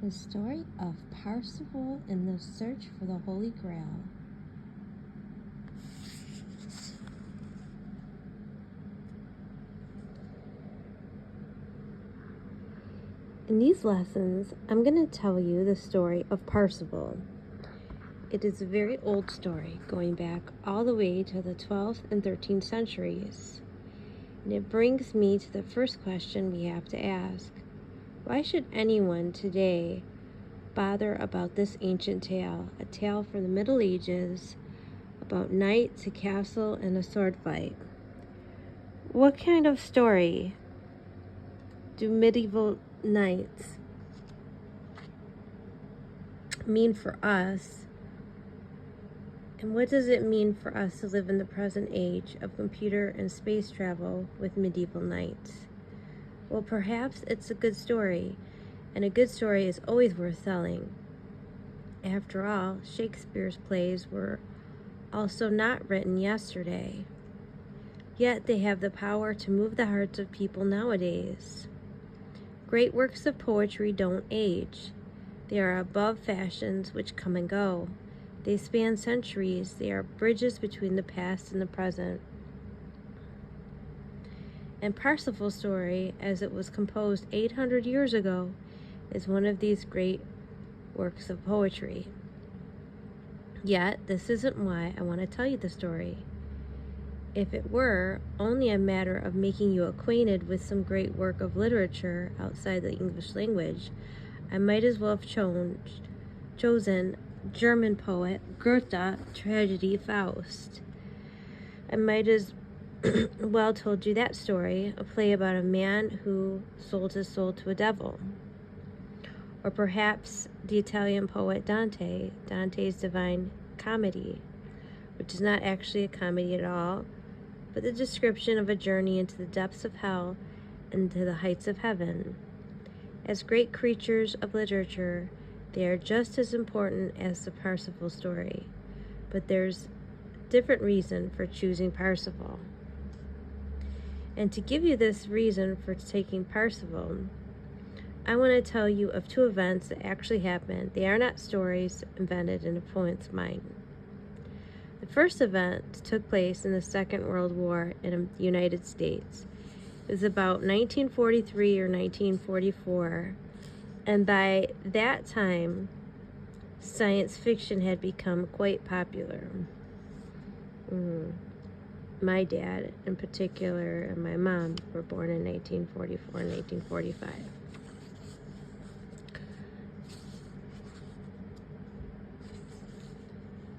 The story of Parsifal in the search for the Holy Grail. In these lessons, I'm going to tell you the story of Parsifal. It is a very old story, going back all the way to the 12th and 13th centuries. And it brings me to the first question we have to ask. Why should anyone today bother about this ancient tale, a tale from the Middle Ages about knights, a castle, and a sword fight? What kind of story do medieval knights mean for us? And what does it mean for us to live in the present age of computer and space travel with medieval knights? Well, perhaps it's a good story, and a good story is always worth telling. After all, Shakespeare's plays were also not written yesterday, yet they have the power to move the hearts of people nowadays. Great works of poetry don't age. They are above fashions which come and go. They span centuries. They are bridges between the past and the present. And Parsifal's story, as it was composed 800 years ago, is one of these great works of poetry. Yet, this isn't why I want to tell you the story. If it were only a matter of making you acquainted with some great work of literature outside the English language, I might as well have chosen German poet Goethe tragedy Faust. I might as well told you that story, a play about a man who sold his soul to a devil. Or perhaps the Italian poet Dante's Divine Comedy, which is not actually a comedy at all, but the description of a journey into the depths of hell and to the heights of heaven. As great creatures of literature, they are just as important as the Parsifal story, but there's a different reason for choosing Parsifal. And to give you this reason for taking Parsifal, I want to tell you of two events that actually happened. They are not stories invented in a poet's mind. The first event took place in the Second World War in the United States. It was about 1943 or 1944, and by that time, science fiction had become quite popular. My dad, in particular, and my mom were born in 1944 and 1945.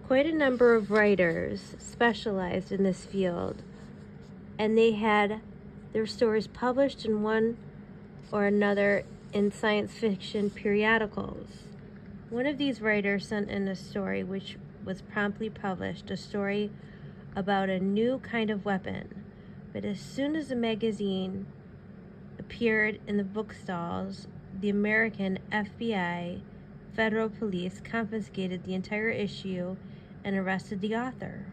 Quite a number of writers specialized in this field, and they had their stories published in one or another in science fiction periodicals. One of these writers sent in a story which was promptly published, a story about a new kind of weapon. But as soon as the magazine appeared in the bookstalls, the American FBI, federal police confiscated the entire issue and arrested the author.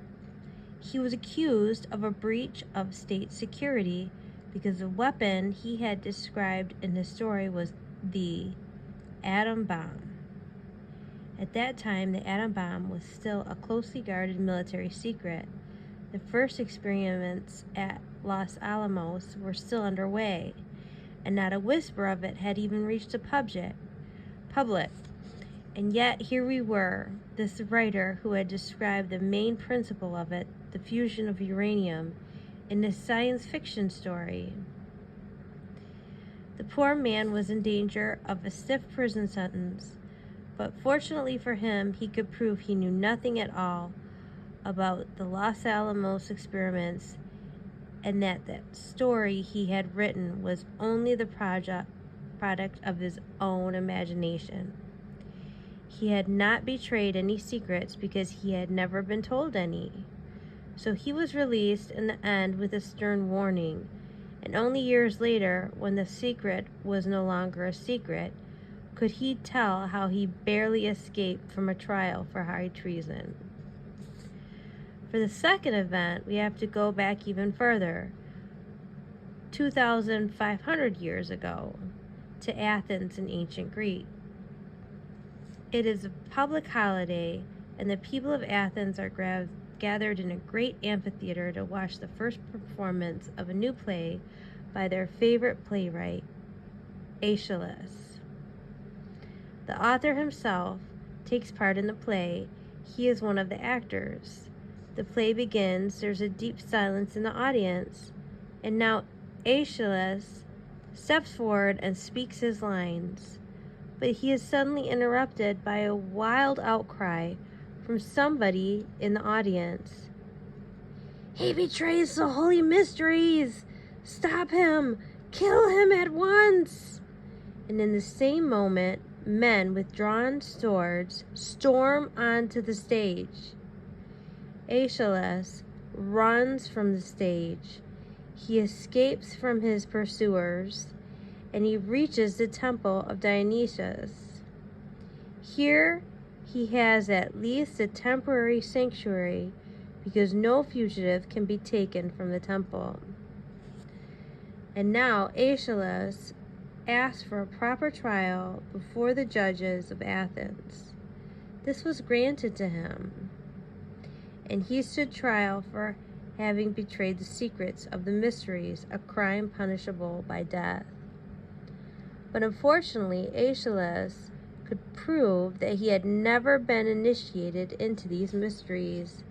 He was accused of a breach of state security because the weapon he had described in his story was the atom bomb. At that time, the atom bomb was still a closely guarded military secret. The first experiments at Los Alamos were still underway, and not a whisper of it had even reached the public. And yet here we were, this writer who had described the main principle of it, the fusion of uranium, in this science fiction story. The poor man was in danger of a stiff prison sentence, but fortunately for him, he could prove he knew nothing at all about the Los Alamos experiments, and that story he had written was only the product of his own imagination. He had not betrayed any secrets because he had never been told any. So he was released in the end with a stern warning, and only years later, when the secret was no longer a secret, could he tell how he barely escaped from a trial for high treason. For the second event, we have to go back even further, 2,500 years ago, to Athens in ancient Greece. It is a public holiday, and the people of Athens are gathered in a great amphitheater to watch the first performance of a new play by their favorite playwright, Aeschylus. The author himself takes part in the play. He is one of the actors. The play begins. There's a deep silence in the audience, and now Aeschylus steps forward and speaks his lines. But he is suddenly interrupted by a wild outcry from somebody in the audience. "He betrays the holy mysteries! Stop him! Kill him at once!" And in the same moment, men with drawn swords storm onto the stage. Aeschylus runs from the stage. He escapes from his pursuers, and he reaches the temple of Dionysus. Here he has at least a temporary sanctuary, because no fugitive can be taken from the temple. And now Aeschylus asks for a proper trial before the judges of Athens. This was granted to him, and he stood trial for having betrayed the secrets of the mysteries, a crime punishable by death. But unfortunately, Aeschylus could prove that he had never been initiated into these mysteries,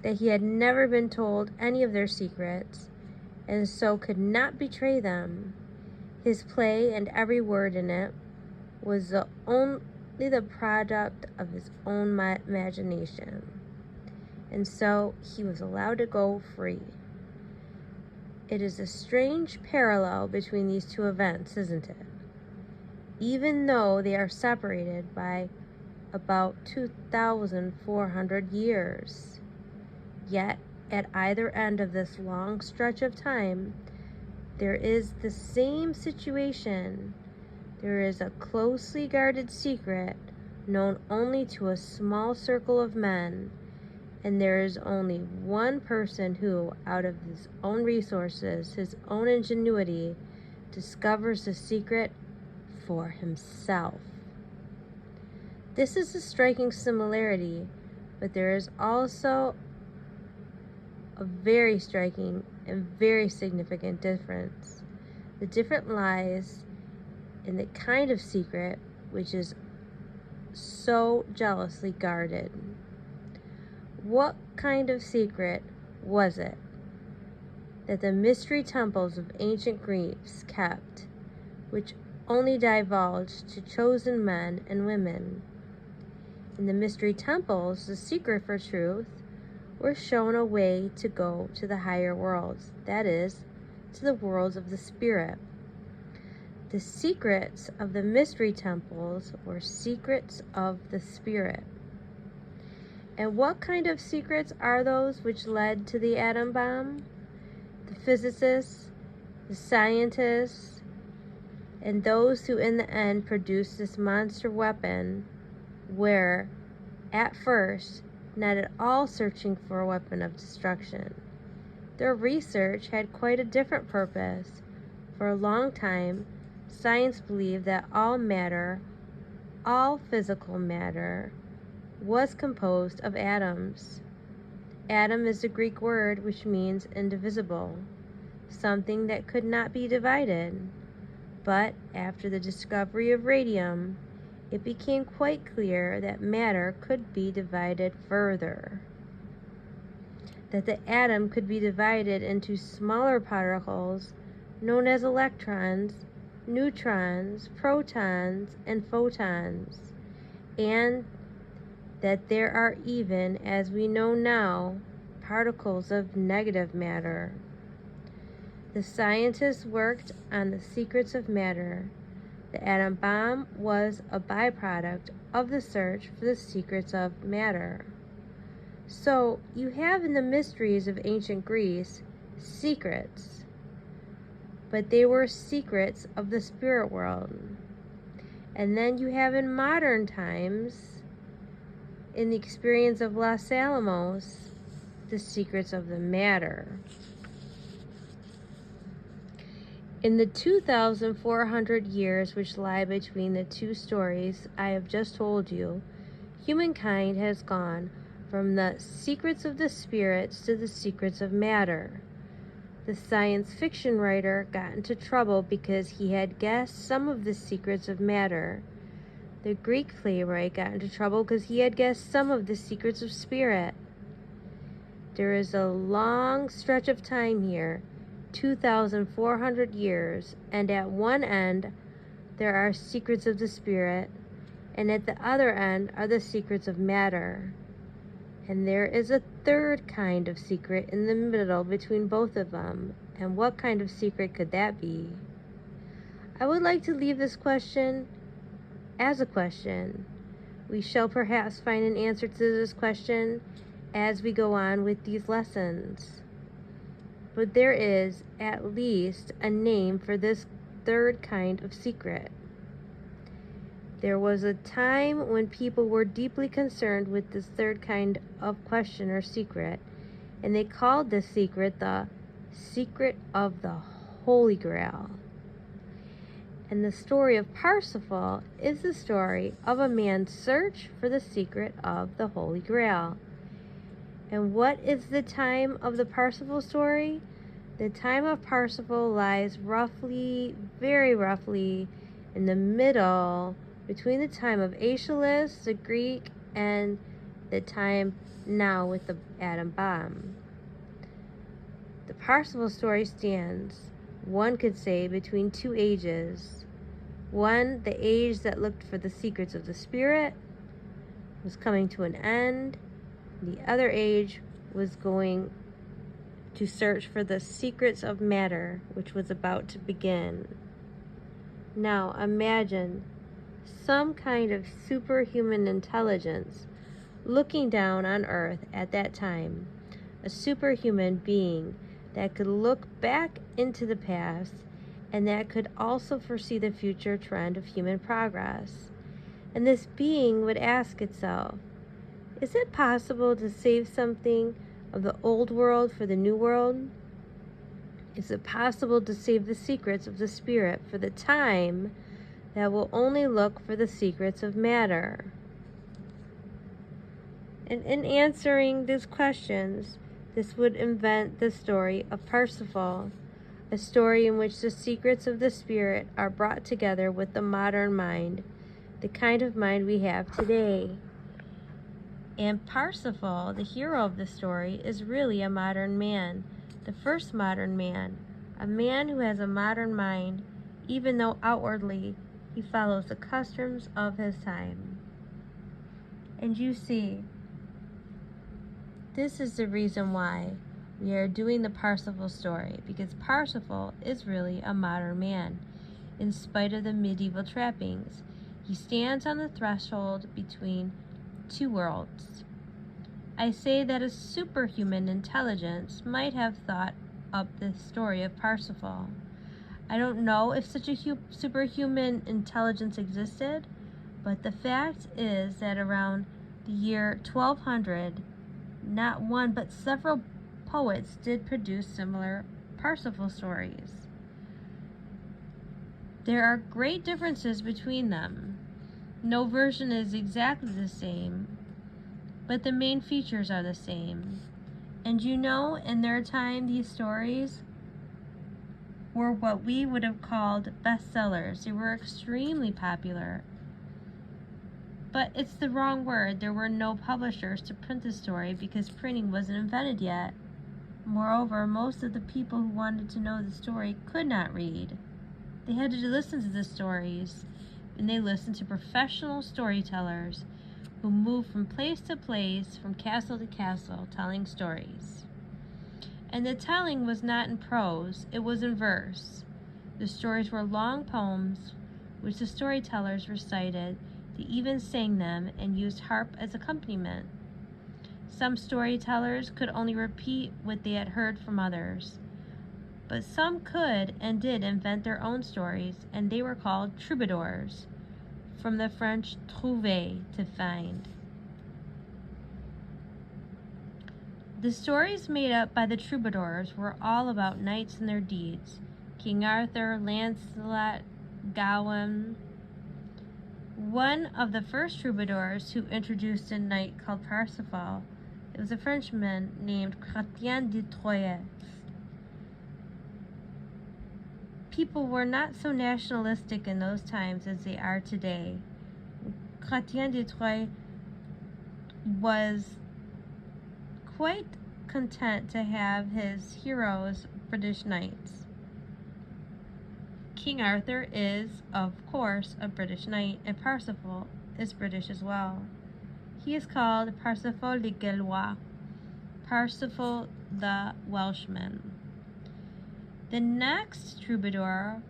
that he had never been told any of their secrets, and so could not betray them. His play and every word in it was only the product of his own imagination, and so he was allowed to go free. It is a strange parallel between these two events, isn't it? Even though they are separated by about 2,400 years. Yet, at either end of this long stretch of time, there is the same situation. There is a closely guarded secret known only to a small circle of men, and there is only one person who, out of his own resources, his own ingenuity, discovers the secret for himself. This is a striking similarity, but there is also a very striking and very significant difference. The difference lies in the kind of secret which is so jealously guarded. What kind of secret was it that the mystery temples of ancient Greece kept, which only divulged to chosen men and women? In the mystery temples, the secret for truth were shown a way to go to the higher worlds, that is, to the worlds of the spirit. The secrets of the mystery temples were secrets of the spirit. And what kind of secrets are those which led to the atom bomb? The physicists, the scientists, and those who in the end produced this monster weapon were, at first, not at all searching for a weapon of destruction. Their research had quite a different purpose. For a long time, science believed that all matter, all physical matter, was composed of atoms. Atom is a Greek word which means indivisible, something that could not be divided. But after the discovery of radium, it became quite clear that matter could be divided further, that the atom could be divided into smaller particles known as electrons, neutrons, protons, and photons, and that there are even, as we know now, particles of negative matter. The scientists worked on the secrets of matter. The atom bomb was a byproduct of the search for the secrets of matter. So you have in the mysteries of ancient Greece secrets, but they were secrets of the spirit world. And then you have in modern times, in the experience of Los Alamos, the secrets of the matter. In the 2,400 years which lie between the two stories I have just told you, humankind has gone from the secrets of the spirits to the secrets of matter. The science fiction writer got into trouble because he had guessed some of the secrets of matter. The Greek playwright got into trouble because he had guessed some of the secrets of spirit. There is a long stretch of time here, 2,400 years, and at one end there are secrets of the spirit, and at the other end are the secrets of matter. And there is a third kind of secret in the middle between both of them. And what kind of secret could that be? I would like to leave this question as a question. We shall perhaps find an answer to this question as we go on with these lessons. But there is at least a name for this third kind of secret. There was a time when people were deeply concerned with this third kind of question or secret, and they called this secret the secret of the Holy Grail. And the story of Parsifal is the story of a man's search for the secret of the Holy Grail. And what is the time of the Parsifal story? The time of Parsifal lies very roughly, in the middle between the time of Aeschylus, the Greek, and the time now with the atom bomb. The Parsifal story stands, one could say, between two ages. One, the age that looked for the secrets of the spirit, was coming to an end. The other age was going to search for the secrets of matter, which was about to begin. Now imagine some kind of superhuman intelligence looking down on Earth at that time, a superhuman being that could look back into the past and that could also foresee the future trend of human progress. And this being would ask itself, is it possible to save something of the old world for the new world? Is it possible to save the secrets of the spirit for the time that will only look for the secrets of matter? And in answering these questions, this would invent the story of Parsifal, a story in which the secrets of the spirit are brought together with the modern mind, the kind of mind we have today. And Parsifal, the hero of the story, is really a modern man, the first modern man, a man who has a modern mind, even though outwardly he follows the customs of his time. And you see, this is the reason why we are doing the Parsifal story, because Parsifal is really a modern man, in spite of the medieval trappings. He stands on the threshold between two worlds. I say that a superhuman intelligence might have thought up the story of Parsifal. I don't know if such a superhuman intelligence existed, but the fact is that around the year 1200, not one but several poets did produce similar Parsifal stories. There are great differences between them. No version is exactly the same, but the main features are the same. And you know, in their time, these stories were what we would have called bestsellers. They were extremely popular. But it's the wrong word. There were no publishers to print the story because printing wasn't invented yet. Moreover, most of the people who wanted to know the story could not read. They had to listen to the stories, and they listened to professional storytellers who moved from place to place, from castle to castle, telling stories. And the telling was not in prose, it was in verse. The stories were long poems which the storytellers recited. They even sang them and used harp as accompaniment. Some storytellers could only repeat what they had heard from others, but some could and did invent their own stories, and they were called troubadours, from the French trouver, to find. The stories made up by the troubadours were all about knights and their deeds, King Arthur, Lancelot, Gawain. One of the first troubadours who introduced a knight called Parsifal, it was a Frenchman named Chrétien de Troyes. People were not so nationalistic in those times as they are today. Chrétien de Troyes was quite content to have his heroes British knights. King Arthur is, of course, a British knight, and Parsifal is British as well. He is called Parsifal le Gaulois, Parsifal the Welshman. The next troubadour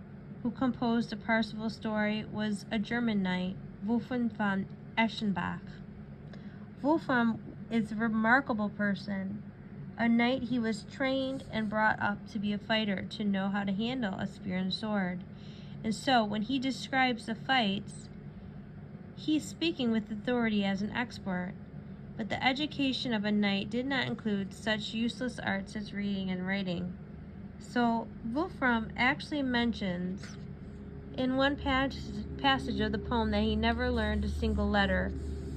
who composed a Parsifal story was a German knight, Wolfram von Eschenbach. Wolfram is a remarkable person. A knight, he was trained and brought up to be a fighter, to know how to handle a spear and sword. And so when he describes the fights, he's speaking with authority as an expert. But the education of a knight did not include such useless arts as reading and writing. So Wolfram actually mentions in one passage of the poem that he never learned a single letter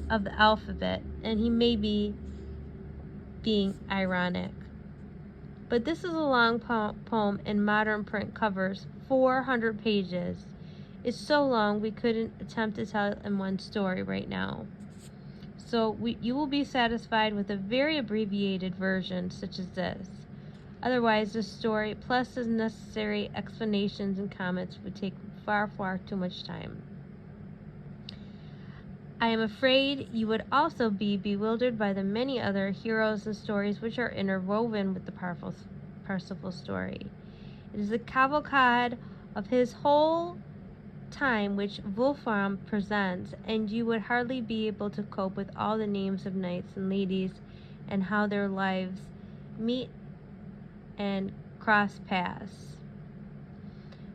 of the alphabet, and he may be being ironic. But this is a long poem, and modern print covers 400 pages. It's so long we couldn't attempt to tell it in one story right now. So you will be satisfied with a very abbreviated version such as this. Otherwise, the story, plus the necessary explanations and comments, would take far, far too much time. I am afraid you would also be bewildered by the many other heroes and stories which are interwoven with the Parsifal story. It is the cavalcade of his whole time which Wolfram presents, and you would hardly be able to cope with all the names of knights and ladies and how their lives meet and cross paths.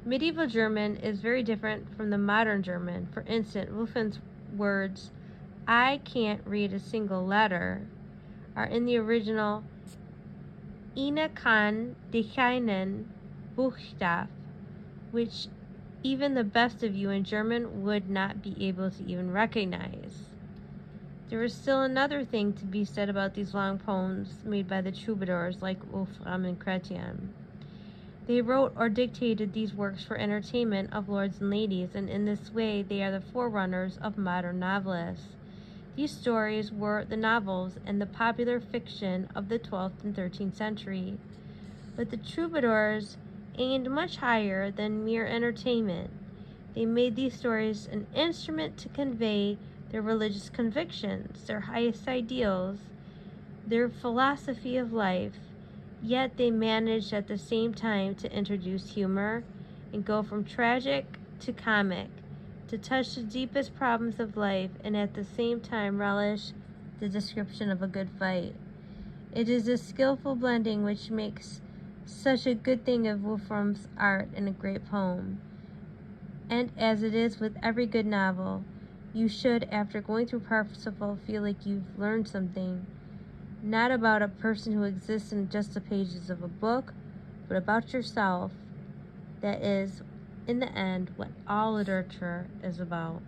Medieval German is very different from the modern German. For instance, Wolfram's words, "I can't read a single letter," are in the original "Ina kann keinen Buchstaben," which even the best of you in German would not be able to even recognize. There is still another thing to be said about these long poems made by the troubadours like Wolfram and Chrétien. They wrote or dictated these works for entertainment of lords and ladies, and in this way they are the forerunners of modern novelists. These stories were the novels and the popular fiction of the 12th and 13th century. But the troubadours aimed much higher than mere entertainment. They made these stories an instrument to convey their religious convictions, their highest ideals, their philosophy of life. Yet they managed at the same time to introduce humor and go from tragic to comic, to touch the deepest problems of life, and at the same time relish the description of a good fight. It is a skillful blending which makes such a good thing of Wolfram's art in a great poem. And as it is with every good novel, you should, after going through Parsifal, feel like you've learned something, not about a person who exists in just the pages of a book, but about yourself. That is, in the end, what all literature is about.